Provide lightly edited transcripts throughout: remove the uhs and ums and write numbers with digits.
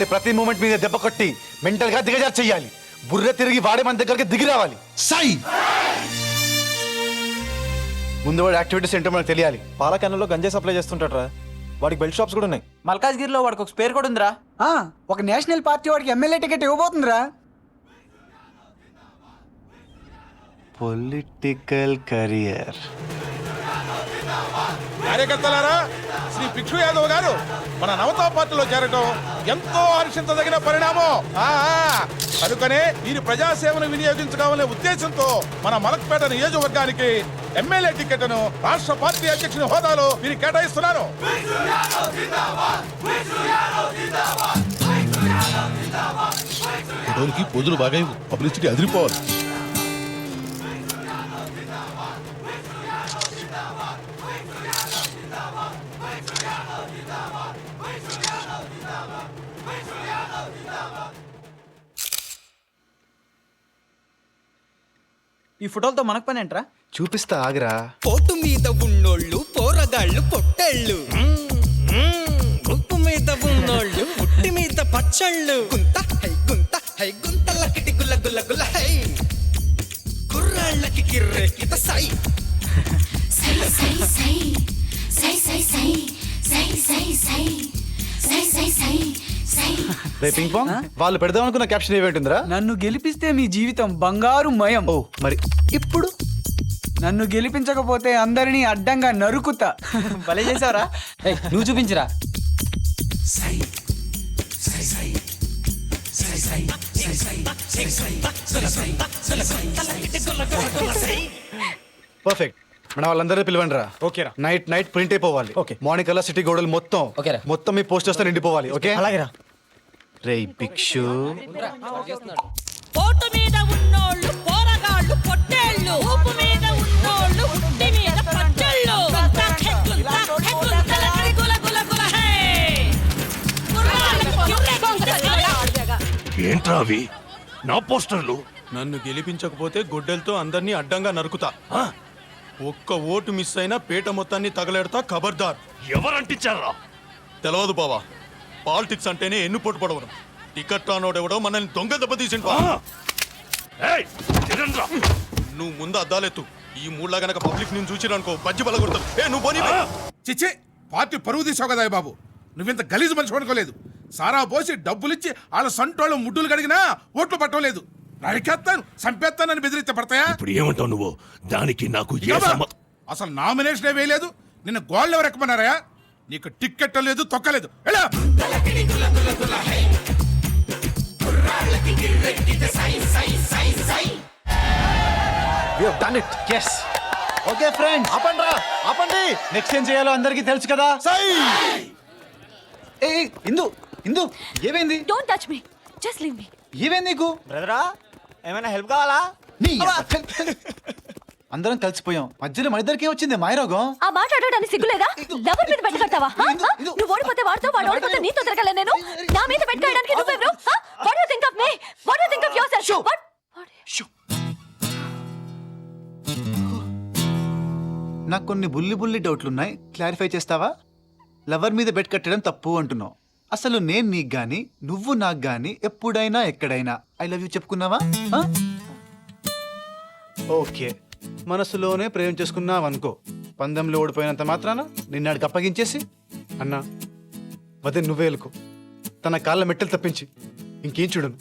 వాడి ప్రతి మూమెంట్ మీద దెబ్బ కొట్టి మెంటల్ గా దిగజారు చెయ్యాలి. బుర్ర తిరిగి వాడే మన దగ్గరికి దిగి రావాలి. సై ముందు వాడి యాక్టివిటీస్ ఏంటో మనకు తెలియాలి. పాలకన్నులో గంజాయి సప్లై చేస్తుంటాడు రా. వాడికి బెల్ట్ షాప్స్ కూడా ఉన్నాయి. మల్కాజ్గిరిలో వాడికి ఒక స్పేర్ కూడా ఉందిరా. ఒక నేషనల్ పార్టీ వాడికి ఎమ్మెల్యే టికెట్ ఇవ్వబోతుందిరా. Political career. కార్యకర్తలారా, శ్రీ భిక్షు యాదవ్ గారు మన నవతా పార్టీలో చేరటం ఎంతో హర్షించదగిన పరిణామం. కనుకనే వీరి ప్రజాసేవను వినియోగించుకోవాలనే ఉద్దేశంతో మన మలక్పేట నియోజకవర్గానికి ఎమ్మెల్యే టికెట్ను రాష్ట్ర పార్టీ అధ్యక్షుని హోదాలో వీరికి కేటాయిస్తున్నాను. పొదులు బాగా పబ్లిసిటీ అదిరిపోవాలి. ఈ ఫోటోలతో మనకు పని ఏంట్రా? చూపిస్తా ఆగరా. పోటు మీద ఉన్నోళ్ళు పోరగాళ్ళు పొట్టేళ్ళు, గుంపు మీద ఉన్నోళ్ళు పుట్టి మీద పచ్చళ్ళు, గుంత హై గుంతలకి గుల్ల గుల్ల గుల్ల హై, కుర్రాళ్ళకి కిర్రెక్కిత సై సై సై సై సై సై సై సై సై సై సై సై సై సై. రే పింగ్ పాంగ్, వాళ్ళు పెడదాం అనుకున్న క్యాప్షన్ ఏమిటిందిరా? నన్ను గెలిపిస్తే మీ జీవితం బంగారు మయం. ఓ మరి ఇప్పుడు నన్ను గెలిపించకపోతే అందరినీ అడ్డంగా నరుకుతా. భలే చేసావరా. నువ్వు చూపించరా. పర్ఫెక్ట్. మన వాళ్ళందరూ పిలవండి రా. ఓకేరా. నైట్ ప్రింట్ అయిపోవాలి. ఓకే. మార్నింగ్ కల్లా సిటీ గోడలు మొత్తం మీ పోస్టర్స్ తో నిండిపోవాలి. ఓకే అలాగేరా. రే భిక్షు, పోటు మీద ఉన్నోళ్ళు పోరగాళ్ళు పొట్టేళ్ళు, ఊపు మీద ఉన్నోళ్ళు ఉట్టి మీద పచ్చళ్ళు, ఏంట్రా అవి? నా పోస్టర్లు. నన్ను గెలిపించకపోతే గొడ్డలతో అందరినీ అడ్డంగా నరుకుతా. ఒక్క ఓటు మిస్ అయినా పేట మొత్తాన్ని తగలెడతా. ఖబర్దార్. ఎవరంటించారా? తెలవదు బావా. పాలిటిక్స్ అంటేనే ఎన్ను పొట్టు పడవడం. టికెట్ రానోడెవడో మనల్ని దొంగ దెబ్బ తీసిండు. నువ్వు ముందు అద్దాలెత్తు. ఈ మూడ్లా గనక పబ్లిక్ నేను చూసిరనుకో బజ్జి బలగొడతావు. నువ్వు పోనీ. చిచ్చి, పార్టీ పరువు తీసావు కదా బాబు. నువ్వింత గలీజు మనిషి అనుకోలేదు. సారా పోసి డబ్బులిచ్చి వాళ్ళ సంటోళ్ళు ముడ్డులు కడిగినా ఓట్లు పట్టలేదు. నరికేస్తాను, చంపేస్తానని బెదిరిస్తే పడతాయా? ఇప్పుడు ఏమంటావు నువ్వు? దానికి నాకు అసలు నామినేషనే వేయలేదు. నిన్న గోల్డ్ ఎవరు ఎక్కమన్నారా? నీకు టిక్కెట్ లేదు, తొక్కలేదు. we have done it. yes. Okay friends, ఆపండి. నెక్స్ట్ ఏం చేయాలో అందరికీ తెలుసు కదా. ఏ ఇందు ఏమైంది? Don't touch me, just leave me. ఏమైంది నీకు? బ్రదరా, ఏమైనా హెల్ప్ కావాలా? అందరం కలిసిపోయాం. మధ్యలో మన ఇద్దరికి వచ్చింది మాయరోగం. ఆ మాట ఆడడానికి సిగ్గులేదా? లవర్ మీద పెట్టుకుంటావా? నువ్వు ఓడిపోతే వాడితో, వాడు ఓడిపోతే నీతో తిరగలే నేను. నా మీద పెట్టుకోవడానికి నువ్వెవరు? What you think of me? What you think of your self? What? నాకు కొన్ని బుల్లి డౌట్లున్నాయి, క్లారిఫై చేస్తావా? లవర్ మీద బెట్ కట్టడం తప్పు అంటున్నావు. అసలు నేను నీకు గాని నువ్వు నాకు గాని ఎప్పుడైనా ఎక్కడైనా ఐ లవ్ యూ చెప్పుకున్నావా? ఓకే, మనసులోనే ప్రేమ చేసుకున్నావు అనుకో. పందెంలో ఓడిపోయినంత మాత్రాన నిన్నాడికి అప్పగించేసి అన్నా వదే నువ్వే వెళ్ళుకో, తన కాళ్ళ మెట్టెలు తప్పించి ఇంకేం చూడను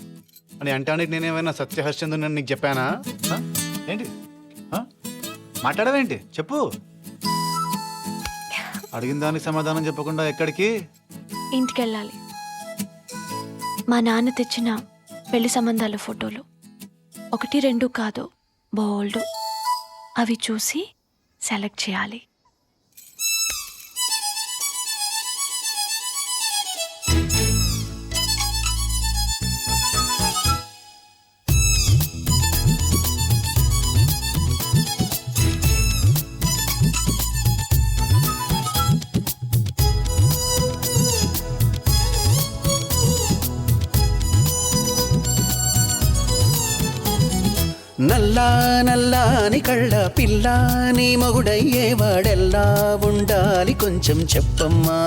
అని అంటానికి నేనేమైనా సత్యహరిశ్చంద్రుని నీకు చెప్పానా? ఏంటి మాట్లాడవేంటి? చెప్పు. అడిగిన దానికి సమాధానం చెప్పకుండా ఎక్కడికి? ఇంటికెళ్ళాలి. మా నాన్న తెచ్చిన పెళ్లి సంబంధాల ఫోటోలు 1, 2 కాదు, బోల్డ్. అవి చూసి సెలెక్ట్ చేయాలి. నల్లా నల్లాని కళ్ళ పిల్ల నీ మొగుడయ్యేవాడెల్లా ఉండాలి కొంచెం చెప్పమ్మా.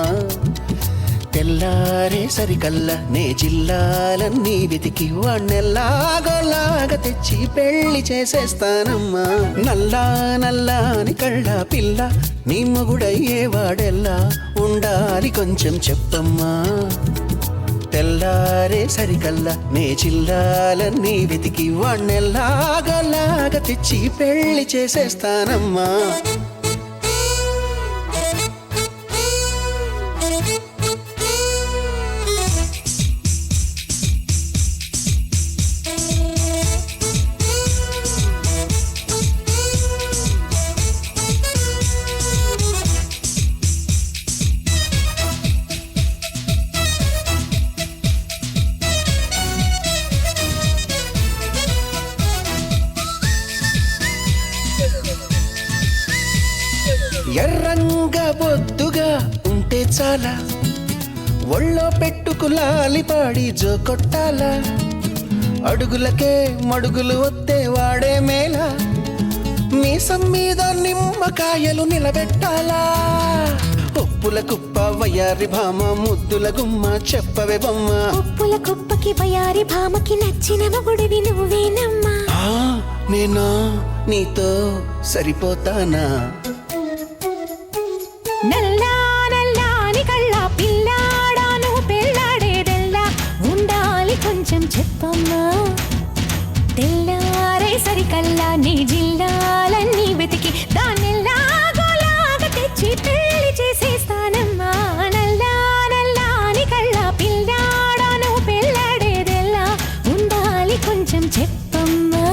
తెల్లారే సరికల్లా నే జిల్లాలన్నీ వెతికి వాణ్ణెల్లాగోలాగా తెచ్చి పెళ్లి చేసేస్తానమ్మా. నల్లా నల్లాని కళ్ళ పిల్ల నీ మొగుడయ్యేవాడెల్లా ఉండాలి కొంచెం చెప్పమ్మా. తెల్లారే సరికల్లా నే జిల్లాలన్నీ వెతికి వాణ్ణెల్లాగోలాగా తెచ్చి పెళ్లి చేసేస్తానమ్మా. ఎర్రంగా బొద్దుగా ఉంటే చాలా ఒళ్ళో పెట్టుకులాలి పాడి జో కొట్టాలా. అడుగులకే మడుగులు వస్తే వాడే మేళ మీసం మీద నిమ్మకాయలు నిలబెట్టాలా. ఉప్పుల కుప్ప వయ్యారి భామ ముద్దుల గుమ్మ చెప్పవే బొమ్మ. ఉప్పుల కుప్పకి బయారి భామకి నచ్చిన మొగుడివి నువ్వేనమ్మా. నేనా నీతో సరిపోతానా. నల్లా నల్లాని కళ్ళ పిల్లాడాను పెళ్ళాడేదెల్లా ఉండాలి కొంచెం చెప్పమ్మా. తెల్లారే సరికల్లా నీ జిల్లాలన్నీ వెతికి దాన్నెల్లాగోలాగా తెచ్చి పెళ్లి చేసేస్తానమ్మా. నల్లా నల్లాని కళ్ళ పిల్లాడాను పెళ్ళాడేదెల్లా ఉండాలి కొంచెం చెప్పమ్మా.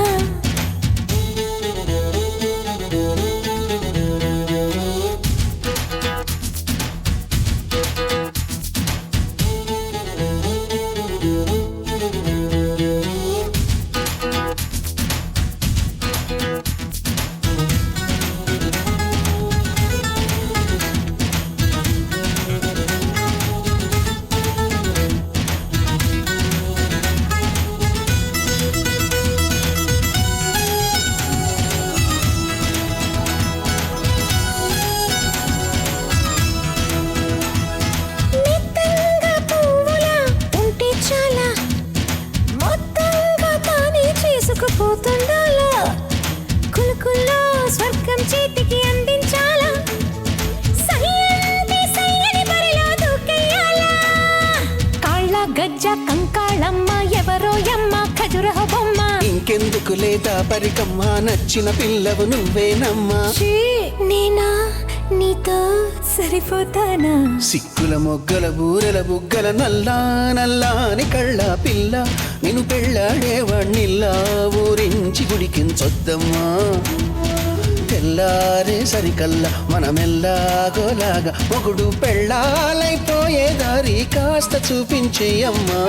కులుకుల్లో స్వర్గం చేతికి అందించాలా. సయ్యంటే సయ్యని బరిలో దూకెయ్యాలా. కాళ్ళ గజ్జ కంకాళమ్మ ఎవరో యమ్మ ఖజురహ బొమ్మ. ఇంకెందుకు లేదా పరికమ్మ నచ్చిన పిల్లవు నువ్వేనమ్మా. నేనా నీతో సరిపోతానా. సిక్కుల మొగ్గల బూరెల బుగ్గల నల్లా నల్లాని కళ్ళ పిల్ల నిన్ను పెళ్ళాడేవాణ్ణిల్లా ఊరించి గుడికించొద్దమ్మా. తెల్లారే సరికల్లా మనమెల్లాగోలాగా మొగుడు పెళ్ళాలైపోయే దారి కాస్త చూపించేయమ్మా.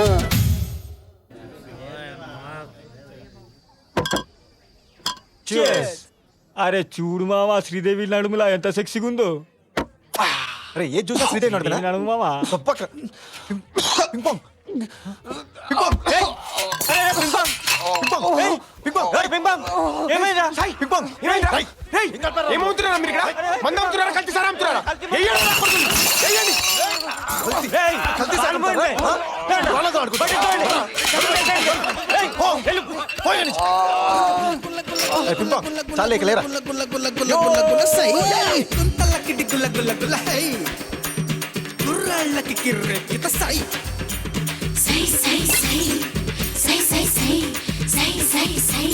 అరే చూడు మావా శ్రీదేవి నడుములా ఎంత సెక్సీగా ఉందో. అరే ఏ చూసా శ్రీదేవి నడుమునా? నడుము మావా. ఏమవుతున్నారా మీరు ఇక్కడ? మందు అమ్ముతున్నారా? కల్తీ సారా అమ్ముతున్నారా? ఎయ్యండి నా కొడుకుని. ఎయ్యండి. కల్తీ సారా అమ్ముతున్నారా? వాళ్ళతో ఆడుకుంటా. పోయండి. చాలే లేరా. గుర్రాళ్ళకి కిర్రెక్కిత సై. సై సై సై సై సై సై సై సై సై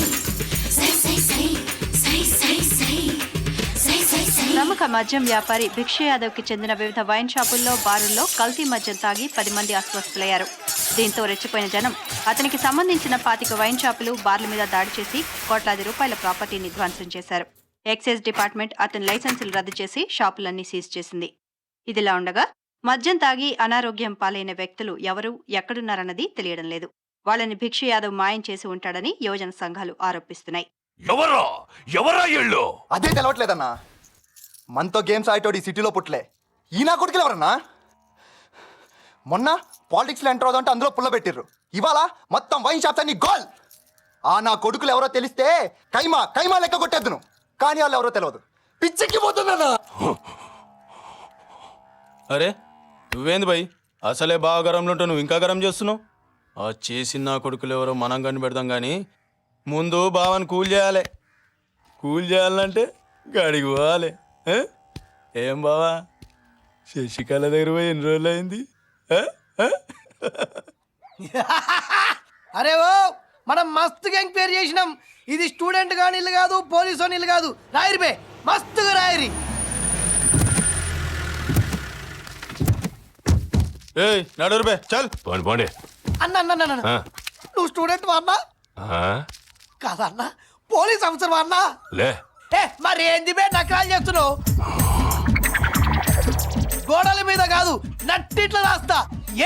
సై సై సై సై సై సై సై సై సై. ప్రముఖ మద్యం వ్యాపారి భిక్ష యాదవ్కి చెందిన వివిధ వైన్ షాపుల్లో బారుల్లో కల్తీ మద్యం తాగి 10 మంది అస్వస్థులయ్యారు. దీంతో రెచ్చిపోయిన జనం అతనికి సంబంధించిన 25 వైన్ షాపులు బార్ల మీద దాడి చేసి కోట్లాది రూపాయల ప్రాపర్టీని ధ్వంసం చేశారు. ఎక్సైజ్ డిపార్ట్మెంట్ అతని లైసెన్సులు రద్దు చేసి షాపులన్నీ సీజ్ చేసింది. ఇదిలా ఉండగా మద్యం తాగి అనారోగ్యం పాలైన వ్యక్తులు ఎవరు ఎక్కడున్నారన్నది తెలియడం లేదు. వాళ్ళని భిక్ష యాదవ్ మాయం చేసి ఉంటాడని యువజన సంఘాలు ఆరోపిస్తున్నాయి. అదే తెలవట్లేదన్నా. మనతో గేమ్స్ ఆడేటోడు ఈ సిటీలో పుట్టలే. ఈ నా కొడుకులు ఎవరన్నా? మొన్న పాలిటిక్స్లో ఎంటర్ అవుదంటే అందులో పుల్ల పెట్టిర్రు. ఇవాళ మొత్తం వైన్ షాప్స్ అన్ని గోల్. ఆ నా కొడుకులు ఎవరో తెలిస్తే కైమా లెక్క కొట్టేద్దును. కానీ వాళ్ళు ఎవరో తెలియదు. పిచ్చెక్కిపోతుందన్నా. అరే నువ్వేంది భయ్ అసలే బాగా గరంలో ఉంటావు, నువ్వు ఇంకా గరం చేస్తున్నావు. ఆ చేసిన నా కొడుకులు ఎవరో మనం కనిపెడతాం కానీ ముందు బావని కూల్ చేయాలి. కూల్ చేయాలంటే గాడికి పోవాలి. ఆ? ఏం బావా, శశికళ దగ్గర పోయి ఎన్ని రోజులు అయింది? ఆ? ఆ? అరే ఓ మనం మస్తుగా ఎంక్వైరీ చేసినాం. ఇది స్టూడెంట్ గాని ఇల్లు కాదు, పోలీసు ఇల్లు కాదు. రాయరి బే, మస్తుగా రాయరి. ఏయ్ నడురు బే, చల్. పోండి పోండి. అన్న అన్న అన్న, అన్న. నువ్వు స్టూడెంట్ వాడినా కాదన్నా, పోలీస్ ఆఫీసర్ వాడినా? లే ఏ మరి ఏంది బే నకరాలు చేస్తున్నావు? గోడల మీద కాదు నట్టిట్లా రాస్తా.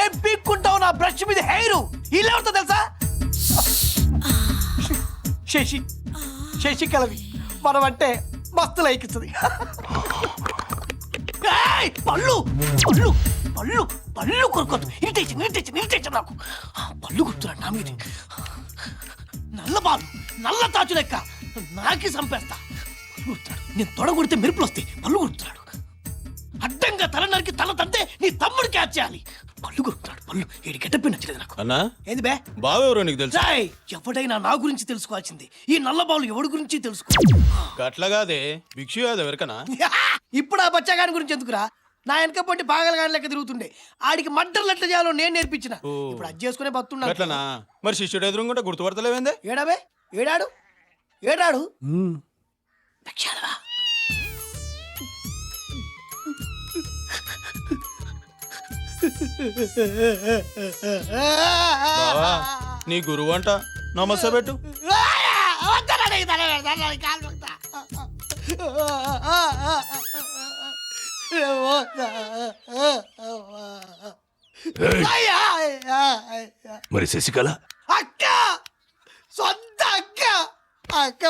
ఏం పీక్కుంటావు నా బ్రష్ మీద హెయిర్? ఇలా ఉంటా తెలుసా? శశి కలవి మనం అంటే మస్తు లైకిస్తుంది. పళ్ళు పళ్ళు పళ్ళు పళ్ళు కొరుకోద్దు. ఇరిటేషన్ నాకు. పళ్ళు గుర్తురా నా మీద. నల్ల బాలు నల్ల తాచు లెక్క నాకి చంపేస్తా. పళ్ళు గుర్తున్నాడు. నేను తొడ కొడితే మెరుపులు వస్తాయి. పళ్ళు గుర్తున్నాడు. అడ్డంగా తల నరికి తల తంతే నీ తమ్ముడు క్యాచ్ చేయాలి. పళ్ళు కొరుకుతున్నాడు. పళ్ళు ఏడి గెటప్పి నచ్చలేదు నాకు. అన్నా ఏంది బే? బావెవరో నీకు తెలుసా? ఎవడైనా నా గురించి తెలుసుకోవాల్సింది. ఈ నల్ల బాలు ఎవడి గురించి తెలుసుకో. గట్లగాదే భిక్షు యాదవ్ ఎవరికనా? ఇప్పుడు ఆ బచ్చగాని గురించి ఎందుకురా? నా వెనక పొట్టి పాగలగాని లెక్క తిరుగుతుండే. ఆడికి మడ్డర్లు ఎట్లా చేయాలో నేను నేర్పించిన. ఇప్పుడు అది చేసుకునే బతున్నా. గట్లనా? మరి శిష్యుడు ఎదురుంటే గుర్తుపడతలేవేందే? ఏడాబే ఏడాడు ఏడాడు దక్షాలవా? బావా నీ గురువు అంట, నమస్తే పెట్టు. మరి శశికళ అక్క, సొంత అక్క. అక్క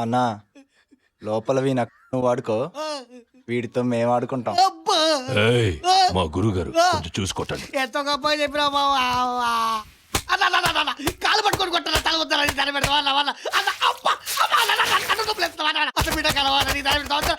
అన్నా లోపల నువ్వు వాడుకో, వీడితో మేము ఆడుకుంటాం. ఏయ్, మా గురువు గారు కొంచెం చూసుకోటండి. ఎంతో గొప్ప చెప్పినా బావా. కాలు పట్టుకొని కొట్టాల తల వద్దాలని దాని పెడతా వాళ్ళ వాళ్ళ అన్న అమ్మ అమ్మ అన్న బిడ్డ కలవాలని దాని పెడతా